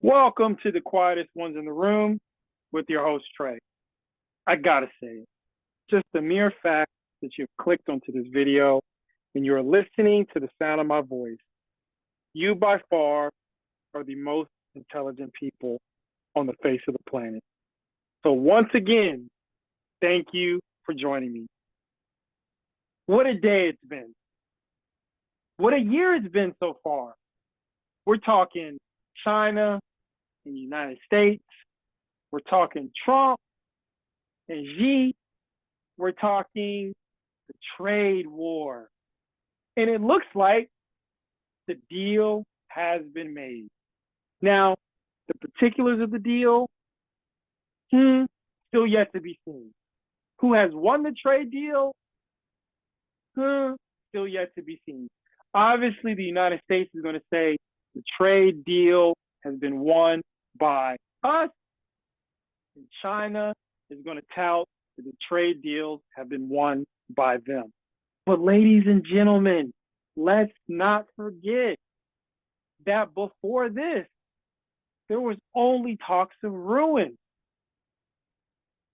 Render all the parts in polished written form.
Welcome to the quietest ones in the room with your host, Trey. I gotta say it, just the mere fact that you've clicked onto this video and you're listening to the sound of my voice, you by far are the most intelligent people on the face of the planet. So once again, thank you for joining me. What a day it's been. What a year it's been so far. We're talking China and the United States. We're talking Trump and Xi. We're talking the trade war. And it looks like the deal has been made. Now, the particulars of the deal, still yet to be seen. Who has won the trade deal? Still yet to be seen. Obviously, the United States is going to say the trade deal has been won by us, and China is going to tout that the trade deals have been won by them. But ladies and gentlemen, let's not forget that before this, there was only talks of ruin.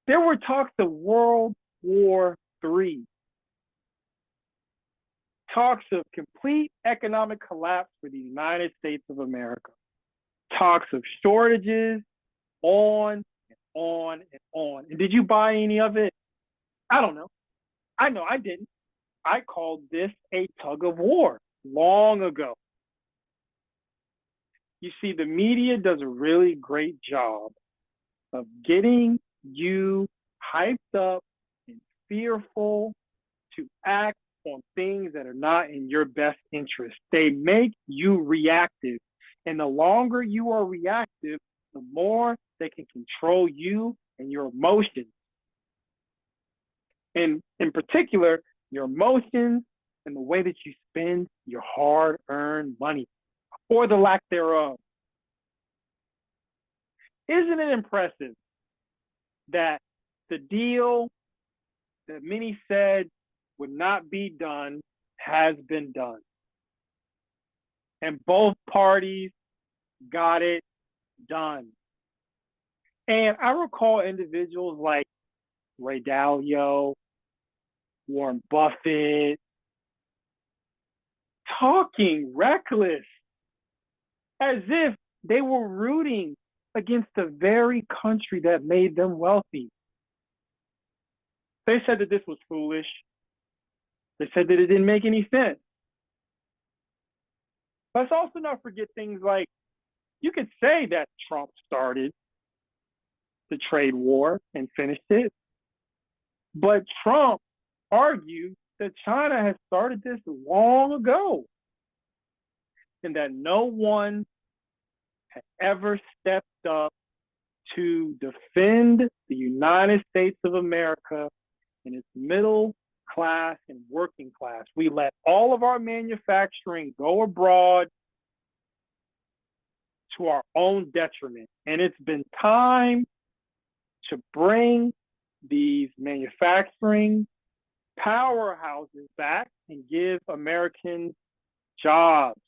There were talks of World War III. Talks of complete economic collapse for the United States of America. Talks of shortages, on and on and on. And did you buy any of it? I don't know. I know I didn't. I called this a tug of war long ago. You see, the media does a really great job of getting you hyped up and fearful to act on things that are not in your best interest. They make you reactive. And the longer you are reactive, the more they can control you and your emotions. And in particular, your emotions and the way that you spend your hard-earned money or the lack thereof. Isn't it impressive that the deal that many said would not be done has been done? And both parties got it done. And I recall individuals like Ray Dalio, Warren Buffett, talking reckless as if they were rooting against the very country that made them wealthy. They said that this was foolish. They said that it didn't make any sense. Let's also not forget things like, you could say that Trump started the trade war and finished it, but Trump argued that China has started this long ago and that no one had ever stepped up to defend the United States of America and its middle class and working class. We let all of our manufacturing go abroad to our own detriment. And it's been time to bring these manufacturing powerhouses back and give Americans jobs.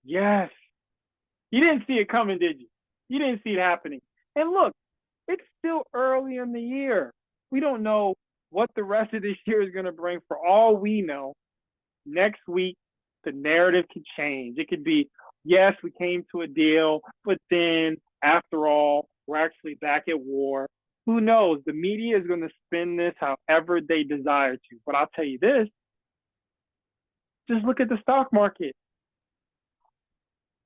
Yes. You didn't see it coming, did you? You didn't see it happening. And look, it's still early in the year. We don't know what the rest of this year is going to bring. For all we know, next week, the narrative could change. It could be, yes, we came to a deal, but then after all, we're actually back at war. Who knows? The media is going to spin this however they desire to. But I'll tell you this, just look at the stock market.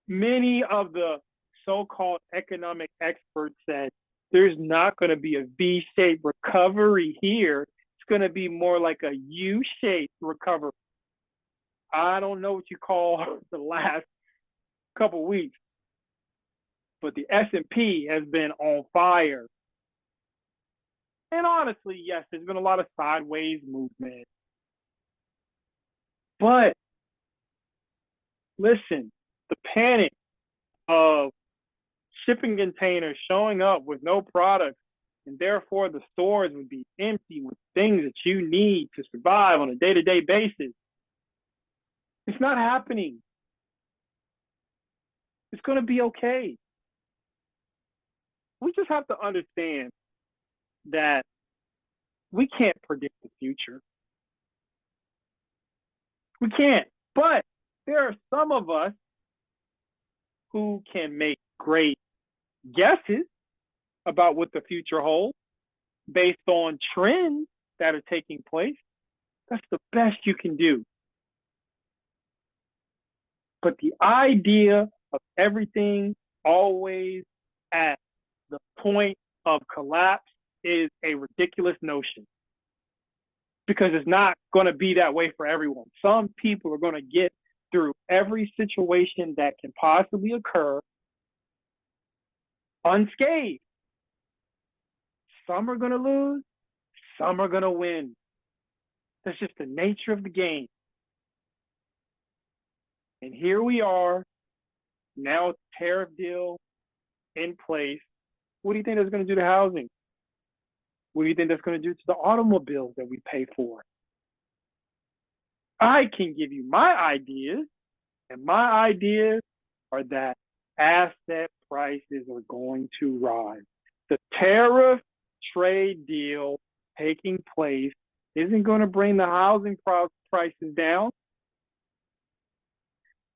Many of the so-called economic experts said there's not going to be a V-shaped recovery here. It's going to be more like a U-shaped recovery. I don't know what you call the last couple of weeks, but the S&P has been on fire. And honestly, yes, there's been a lot of sideways movement. But listen, the panic of shipping containers showing up with no products, and therefore the stores would be empty with things that you need to survive on a day-to-day basis. It's not happening. It's going to be okay. We just have to understand that we can't predict the future. We can't. But there are some of us who can make great guesses about what the future holds based on trends that are taking place. That's the best you can do. But the idea of everything always at the point of collapse is a ridiculous notion, because it's not going to be that way for everyone. Some people are going to get through every situation that can possibly occur unscathed. Some are going to lose, some are going to win. That's just the nature of the game. And here we are, now tariff deal in place. What do you think that's going to do to housing? What do you think that's going to do to the automobiles that we pay for? I can give you my ideas, and my ideas are that asset prices are going to rise. The tariff trade deal taking place isn't going to bring the housing prices down.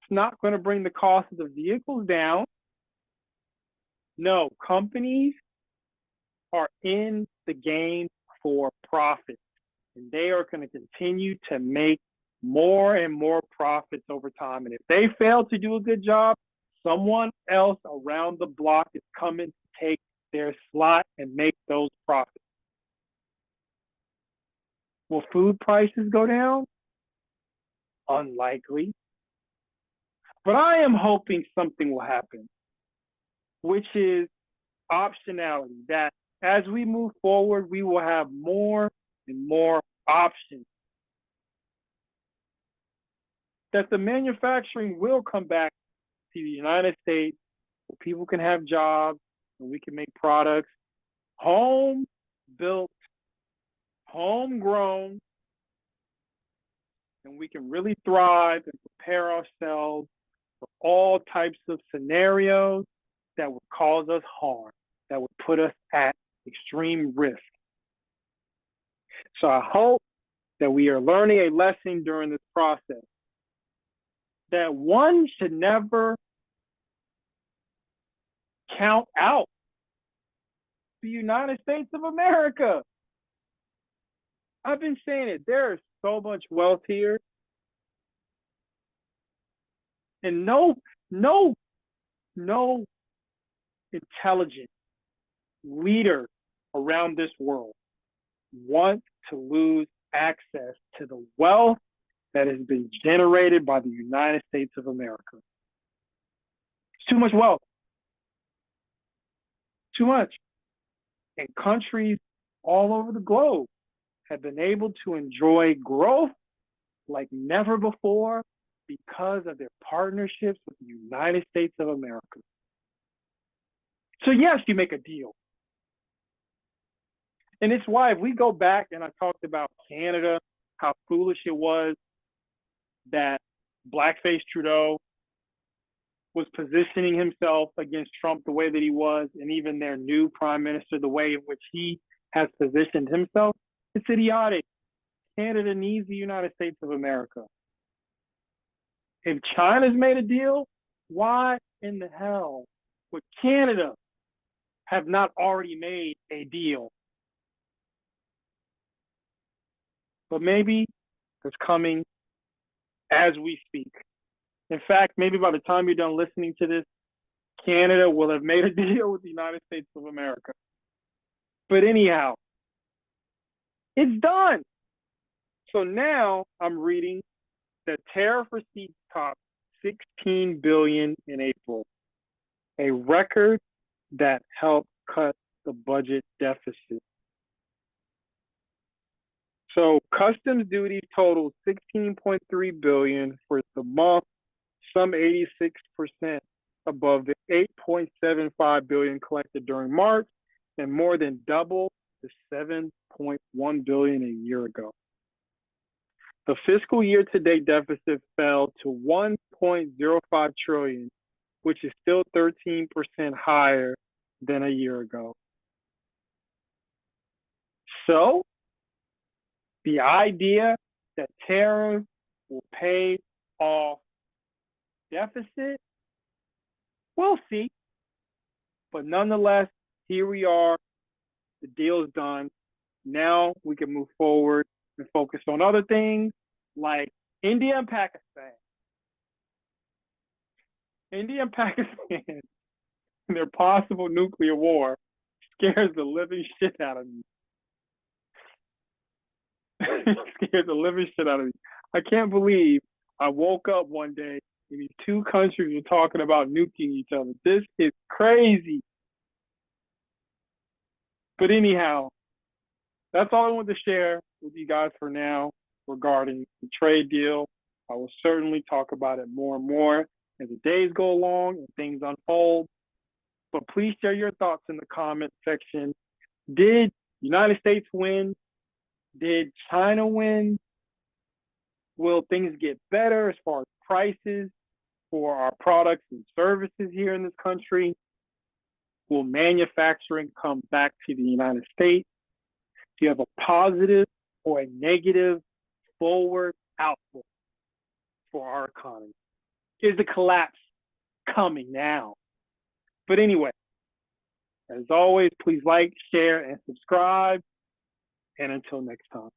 It's not going to bring the cost of the vehicles down. No, companies are in the game for profit, and they are going to continue to make more and more profits over time. And if they fail to do a good job, someone else around the block is coming to take their slot and make those profits. Will food prices go down? Unlikely. But I am hoping something will happen, which is optionality, that as we move forward, we will have more and more options. That the manufacturing will come back to the United States, where people can have jobs and we can make products home built, homegrown, and we can really thrive and prepare ourselves for all types of scenarios that would cause us harm, that would put us at extreme risk. So I hope that we are learning a lesson during this process, that one should never count out the United States of America. I've been saying it, there is so much wealth here. And no intelligent leader around this world wants to lose access to the wealth that has been generated by the United States of America. It's too much wealth. Too much. And countries all over the globe have been able to enjoy growth like never before because of their partnerships with the United States of America. So yes, you make a deal. And it's why, if we go back, and I talked about Canada, how foolish it was that blackface Trudeau was positioning himself against Trump the way that he was, and even their new prime minister, the way in which he has positioned himself, it's idiotic. Canada needs the United States of America. If China's made a deal, why in the hell would Canada have not already made a deal? But maybe it's coming as we speak. In fact, maybe by the time you're done listening to this, Canada will have made a deal with the United States of America. But anyhow, it's done. So now I'm reading that tariff receipts topped $16 billion in April, a record that helped cut the budget deficit. So customs duties totaled $16.3 billion for the month, some 86% above the $8.75 billion collected during March, and more than double the $7.1 billion a year ago. The fiscal year-to-date deficit fell to $1.05 trillion, which is still 13% higher than a year ago. So the idea that tariffs will pay off deficit, we'll see. But nonetheless, here we are. The deal is done. Now we can move forward and focus on other things like India and Pakistan. India and Pakistan and their possible nuclear war scares the living shit out of me. Scares the living shit out of me. I can't believe I woke up one day and these two countries were talking about nuking each other. This is crazy. But anyhow, that's all I wanted to share with you guys for now regarding the trade deal. I will certainly talk about it more and more as the days go along and things unfold. But please share your thoughts in the comment section. Did the United States win? Did China win? Will things get better as far as prices for our products and services here in this country? Will manufacturing come back to the United States? Do you have a positive or a negative forward outlook for our economy? Is the collapse coming now? But anyway, as always, please like, share, and subscribe. And until next time.